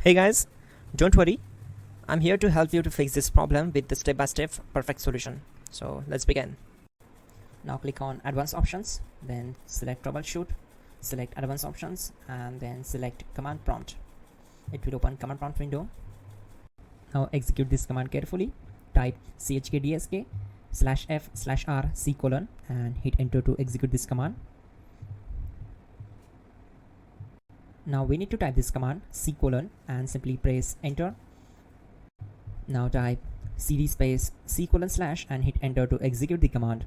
Hey guys, don't worry, I'm here to help you to fix this problem with the step-by-step perfect solution. So let's begin. Now click on Advanced Options, then select Troubleshoot, select Advanced Options, and then select Command Prompt. It will open Command Prompt window. Now execute this command carefully. Type chkdsk/f/r:/c: and hit enter to execute this command. Now we need to type this command C: and simply press enter. Now type cd space C: / and hit enter to execute the command.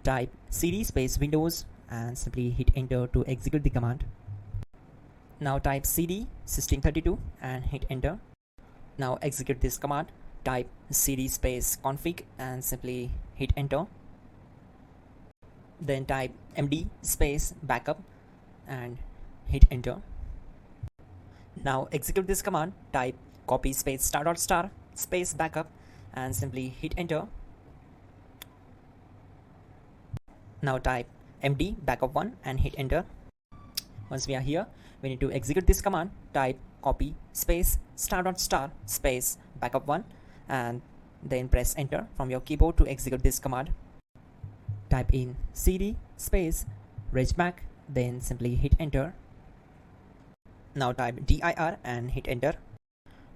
Type cd space Windows and simply hit enter to execute the command. Now type cd system32 and hit enter. Now execute this command. Type cd space config and simply hit enter. Then type md space backup and hit enter. Now execute this command. Type copy space *** space backup and simply hit enter. Now type md backup1 and hit enter. Once we are here, we need to execute this command. Type copy space *** space backup1 and then press enter from your keyboard to execute this command. Type in cd space regback, then simply hit enter. Now type dir and hit enter.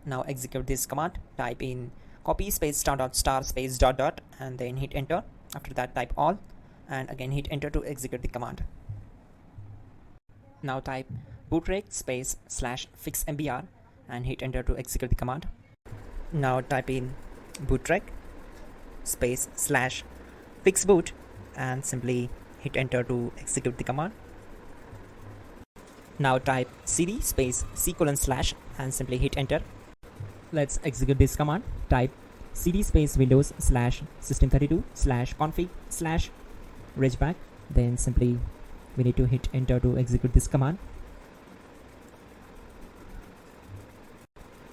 Now execute this command. Type in copy space *** space ... and then hit enter. After that type all and again hit enter to execute the command. Now type bootrec space /fixmbr and hit enter to execute the command. Now type in bootrec space /fixboot and simply hit enter to execute the command. Now type cd space C: / and simply hit enter. Let's execute this command. Type cd space Windows /system32 /config /regback. Then simply we need to hit enter to execute this command.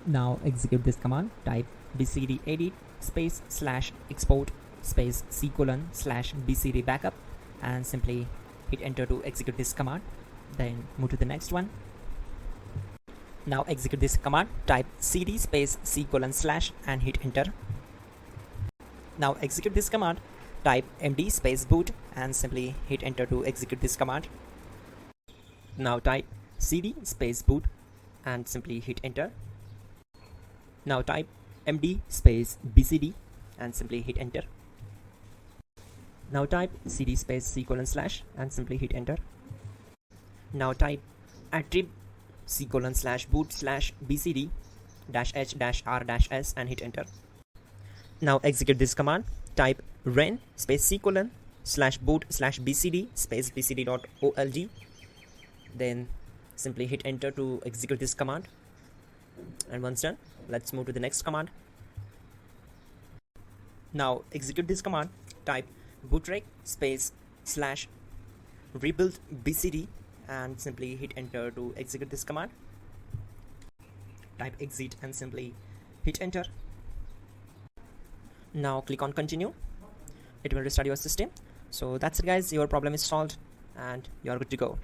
Now execute this command. Type bcd edit space /export space C: /bcd backup and simply hit enter to execute this command. Then move to the next one. Now execute this command. Type cd space C: / and hit enter. Now execute this command. Type md space boot and simply hit enter to execute this command. Now type cd space boot and simply hit enter. Now type md space bcd and simply hit enter. Now type cd space C: / and simply hit enter. Now type attrib C: / boot /bcd -h-r-s and hit enter. Now execute this command. Type ren space C: / boot /bcd space bcd.old. Then simply hit enter to execute this command. And once done, let's move to the next command. Now execute this command. Type bootrec space /rebuild bcd and simply hit enter to execute this command. Type exit and simply hit enter. Now click on continue. It will restart your system. So that's it guys, your problem is solved and you're good to go.